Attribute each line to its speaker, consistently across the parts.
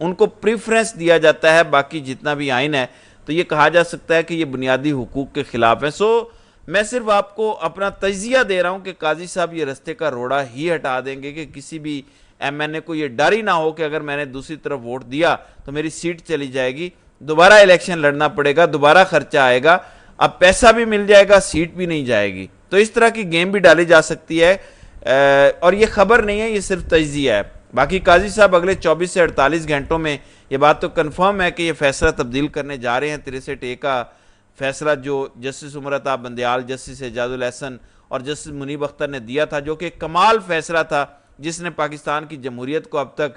Speaker 1: ان کو پریفرنس دیا جاتا ہے باقی جتنا بھی آئین ہے، تو یہ کہا جا سکتا ہے کہ یہ بنیادی حقوق کے خلاف ہے۔ میں صرف آپ کو اپنا تجزیہ دے رہا ہوں کہ قاضی صاحب یہ رستے کا روڑا ہی ہٹا دیں گے کہ کسی بھی ایم این اے کو یہ ڈر ہی نہ ہو کہ اگر میں نے دوسری طرف ووٹ دیا تو میری سیٹ چلی جائے گی، دوبارہ الیکشن لڑنا پڑے گا، دوبارہ خرچہ آئے گا، اب پیسہ بھی مل جائے گا، سیٹ بھی نہیں جائے گی۔ تو اس طرح کی گیم بھی ڈالی جا سکتی ہے، اور یہ خبر نہیں ہے، یہ صرف تجزیہ ہے۔ باقی قاضی صاحب اگلے 24 سے 48 گھنٹوں میں یہ بات تو کنفرم ہے کہ یہ فیصلہ تبدیل کرنے جا رہے ہیں۔ 63A کا فیصلہ جو جسٹس عمرتا بندیال، جسٹس اعجاز الحسن اور جسٹس منیب اختر نے دیا تھا، جو کہ کمال فیصلہ تھا، جس نے پاکستان کی جمہوریت کو اب تک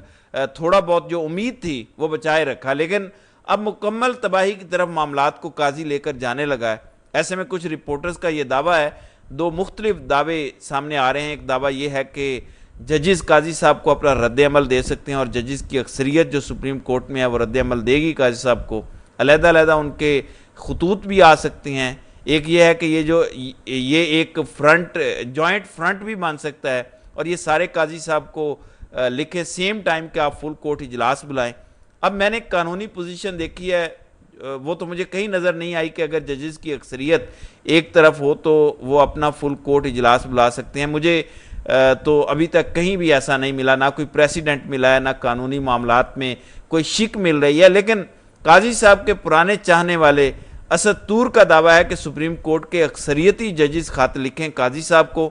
Speaker 1: تھوڑا بہت جو امید تھی وہ بچائے رکھا، لیکن اب مکمل تباہی کی طرف معاملات کو قاضی لے کر جانے لگا ہے۔ ایسے میں کچھ رپورٹرز کا یہ دعویٰ ہے، دو مختلف دعوے سامنے آ رہے ہیں۔ ایک دعویٰ یہ ہے کہ ججز قاضی صاحب کو اپنا رد عمل دے سکتے ہیں، اور ججز کی اکثریت جو سپریم کورٹ میں ہے وہ رد عمل دے گی قاضی صاحب کو، علیحدہ علیحدہ ان کے خطوط بھی آ سکتے ہیں۔ ایک یہ ہے کہ یہ ایک فرنٹ، جوائنٹ فرنٹ بھی بن سکتا ہے، اور یہ سارے قاضی صاحب کو لکھے سیم ٹائم کہ آپ فل کورٹ اجلاس بلائیں۔ اب میں نے قانونی پوزیشن دیکھی ہے، وہ تو مجھے کہیں نظر نہیں آئی کہ اگر ججز کی اکثریت ایک طرف ہو تو وہ اپنا فل کورٹ اجلاس بلا سکتے ہیں۔ مجھے تو ابھی تک کہیں بھی ایسا نہیں ملا، نہ کوئی پریسیڈنٹ ملا ہے، نہ قانونی معاملات میں کوئی شک مل رہی ہے۔ لیکن قاضی صاحب کے پرانے چاہنے والے اسد طور کا دعویٰ ہے کہ سپریم کورٹ کے اکثریتی ججز خط لکھیں قاضی صاحب کو،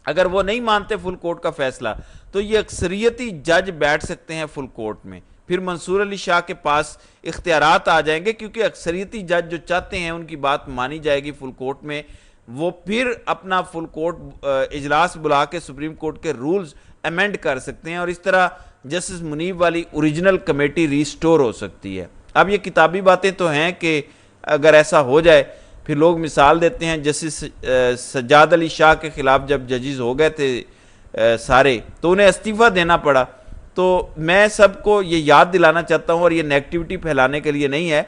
Speaker 1: اگر وہ نہیں مانتے فل کورٹ کا فیصلہ تو یہ اکثریتی جج بیٹھ سکتے ہیں فل کورٹ میں، پھر منصور علی شاہ کے پاس اختیارات آ جائیں گے، کیونکہ اکثریتی جج جو چاہتے ہیں ان کی بات مانی جائے گی فل کورٹ میں، وہ پھر اپنا فل کورٹ اجلاس بلا کے سپریم کورٹ کے رولز امینڈ کر سکتے ہیں، اور اس طرح جسٹس منیب والی اوریجنل کمیٹی ریسٹور ہو سکتی ہے۔ اب یہ کتابی باتیں تو ہیں کہ اگر ایسا ہو جائے، پھر لوگ مثال دیتے ہیں جسٹس سجاد علی شاہ کے خلاف جب ججز ہو گئے تھے سارے تو انہیں استعفیٰ دینا پڑا۔ تو میں سب کو یہ یاد دلانا چاہتا ہوں، اور یہ نیگیٹیوٹی پھیلانے کے لیے نہیں ہے،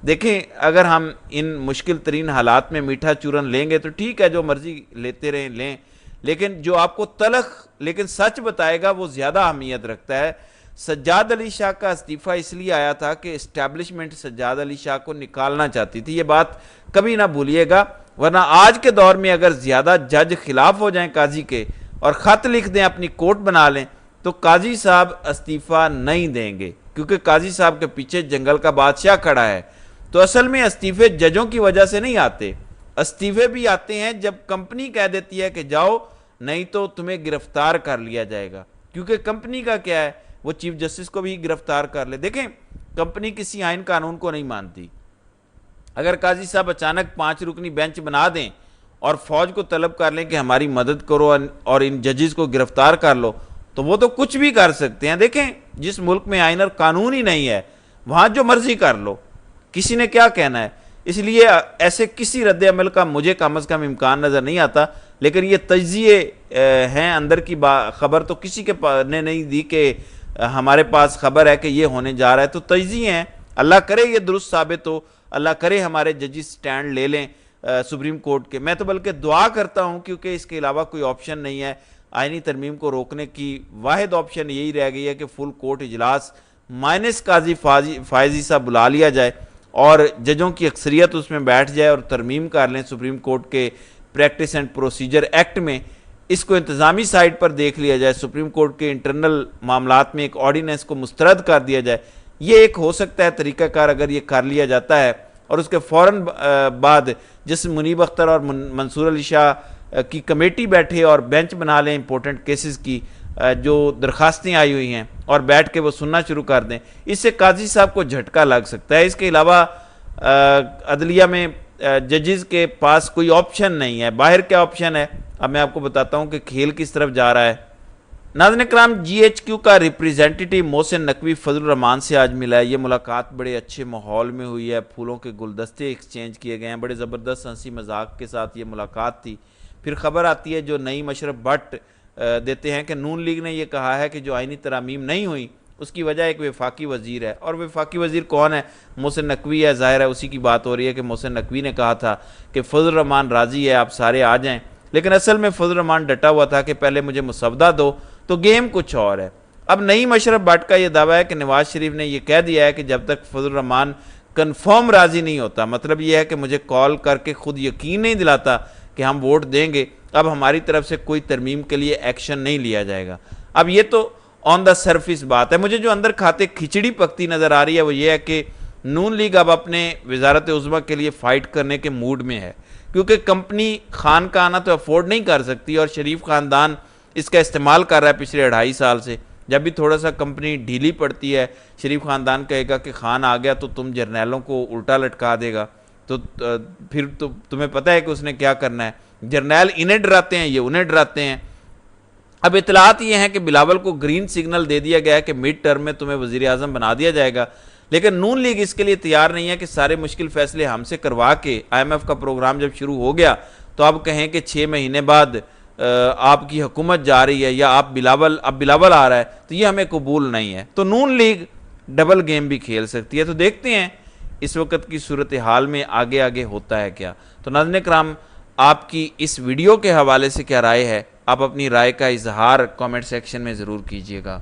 Speaker 1: دیکھیں اگر ہم ان مشکل ترین حالات میں میٹھا چورن لیں گے تو ٹھیک ہے، جو مرضی لیتے رہیں لیں، لیکن جو آپ کو تلخ لیکن سچ بتائے گا وہ زیادہ اہمیت رکھتا ہے۔ سجاد علی شاہ کا استعفیٰ اس لیے آیا تھا کہ اسٹیبلشمنٹ سجاد علی شاہ کو نکالنا چاہتی تھی، یہ بات کبھی نہ بھولیے گا، ورنہ آج کے دور میں اگر زیادہ جج خلاف ہو جائیں قاضی کے اور خط لکھ دیں، اپنی کورٹ بنا لیں، تو قاضی صاحب استعفیٰ نہیں دیں گے، کیونکہ قاضی صاحب کے پیچھے جنگل کا بادشاہ کھڑا ہے۔ تو اصل میں استعفے ججوں کی وجہ سے نہیں آتے، استعفے بھی آتے ہیں جب کمپنی کہہ دیتی ہے کہ جاؤ، نہیں تو تمہیں گرفتار کر لیا جائے گا، کیونکہ کمپنی کا کیا ہے، وہ چیف جسٹس کو بھی گرفتار کر لے۔ دیکھیں کمپنی کسی آئین قانون کو نہیں مانتی، اگر قاضی صاحب اچانک 5 رکنی بینچ بنا دیں اور فوج کو طلب کر لیں کہ ہماری مدد کرو اور ان ججز کو گرفتار کر لو، تو وہ تو کچھ بھی کر سکتے ہیں۔ دیکھیں جس ملک میں آئین اور قانون ہی نہیں ہے وہاں جو مرضی کر لو، کسی نے کیا کہنا ہے۔ اس لیے ایسے کسی رد عمل کا مجھے کم از کم امکان نظر نہیں آتا، لیکن یہ تجزیے ہیں، اندر کی خبر تو کسی کے نے نہیں دی کہ ہمارے پاس خبر ہے کہ یہ ہونے جا رہا ہے، تو تجزیے ہیں، اللہ کرے یہ درست ثابت ہو، اللہ کرے ہمارے ججز سٹینڈ لے لیں سپریم کورٹ کے۔ میں تو بلکہ دعا کرتا ہوں، کیونکہ اس کے علاوہ کوئی آپشن نہیں ہے، آئینی ترمیم کو روکنے کی واحد آپشن یہی رہ گئی ہے کہ فل کورٹ اجلاس مائنس قاضی فائزی صاحب بلا لیا جائے اور ججوں کی اکثریت اس میں بیٹھ جائے اور ترمیم کر لیں سپریم کورٹ کے پریکٹس اینڈ پروسیجر ایکٹ میں، اس کو انتظامی سائٹ پر دیکھ لیا جائے، سپریم کورٹ کے انٹرنل معاملات میں ایک آرڈیننس کو مسترد کر دیا جائے۔ یہ ایک ہو سکتا ہے طریقہ کار اگر یہ کر لیا جاتا ہے، اور اس کے فوراً بعد جس منیب اختر اور منصور علی شاہ کی کمیٹی بیٹھے اور بینچ بنا لیں امپورٹنٹ کیسز کی جو درخواستیں آئی ہوئی ہیں، اور بیٹھ کے وہ سننا شروع کر دیں، اس سے قاضی صاحب کو جھٹکا لگ سکتا ہے۔ اس کے علاوہ عدلیہ میں ججز کے پاس کوئی آپشن نہیں ہے۔ باہر کیا آپشن ہے، اب میں آپ کو بتاتا ہوں کہ کھیل کس طرف جا رہا ہے۔ ناظرین کرام، جی ایچ کیو کا ریپریزنٹیٹیو محسن نقوی فضل الرحمان سے آج ملا ہے۔ یہ ملاقات بڑے اچھے ماحول میں ہوئی ہے، پھولوں کے گلدستے ایکسچینج کیے گئے ہیں، بڑے زبردست ہنسی مذاق کے ساتھ یہ ملاقات تھی۔ پھر خبر آتی ہے جو نئی مشرف بٹ دیتے ہیں کہ نون لیگ نے یہ کہا ہے کہ جو آئینی ترامیم نہیں ہوئی اس کی وجہ ایک وفاقی وزیر ہے، اور وفاقی وزیر کون ہے؟ محسن نقوی ہے، ظاہر ہے اسی کی بات ہو رہی ہے کہ محسن نقوی نے کہا تھا کہ فضل الرحمان راضی ہے، آپ سارے آ جائیں، لیکن اصل میں فضل الرحمان ڈٹا ہوا تھا کہ پہلے مجھے مسودہ دو، تو گیم کچھ اور ہے۔ اب نعیم اشرف بٹ کا یہ دعویٰ ہے کہ نواز شریف نے یہ کہہ دیا ہے کہ جب تک فضل الرحمان کنفرم راضی نہیں ہوتا، مطلب یہ ہے کہ مجھے کال کر کے خود یقین نہیں دلاتا کہ ہم ووٹ دیں گے، اب ہماری طرف سے کوئی ترمیم کے لیے ایکشن نہیں لیا جائے گا۔ اب یہ تو آن دا سرفیس بات ہے، مجھے جو اندر کھاتے کھچڑی پکتی نظر آ رہی ہے وہ یہ ہے کہ نون لیگ اب اپنے وزارت عظمیٰ کے لیے فائٹ کرنے کے موڈ میں ہے، کیونکہ کمپنی خان کا آنا تو افورڈ نہیں کر سکتی، اور شریف خاندان اس کا استعمال کر رہا ہے پچھلے 2.5 سال سے۔ جب بھی تھوڑا سا کمپنی ڈھیلی پڑتی ہے، شریف خاندان کہے گا کہ خان آ گیا تو تم جرنیلوں کو الٹا لٹکا دے گا، تو پھر تو تمہیں پتہ ہے کہ اس نے کیا کرنا ہے، جرنیل انہیں ڈراتے ہیں، یہ انہیں ڈراتے ہیں۔ اب اطلاعات یہ ہیں کہ بلاول کو گرین سگنل دے دیا گیا ہے کہ مڈ ٹرم میں تمہیں وزیر اعظم بنا دیا جائے گا، لیکن نون لیگ اس کے لیے تیار نہیں ہے کہ سارے مشکل فیصلے ہم سے کروا کے IMF کا پروگرام جب شروع ہو گیا تو اب کہیں کہ 6 مہینے بعد آپ کی حکومت جا رہی ہے یا اب بلاول آ رہا ہے، تو یہ ہمیں قبول نہیں ہے۔ تو نون لیگ ڈبل گیم بھی کھیل سکتی ہے، تو دیکھتے ہیں اس وقت کی صورتحال میں آگے ہوتا ہے کیا۔ تو ناظرین کرام، آپ کی اس ویڈیو کے حوالے سے کیا رائے ہے؟ آپ اپنی رائے کا اظہار کامنٹ سیکشن میں ضرور کیجیے گا۔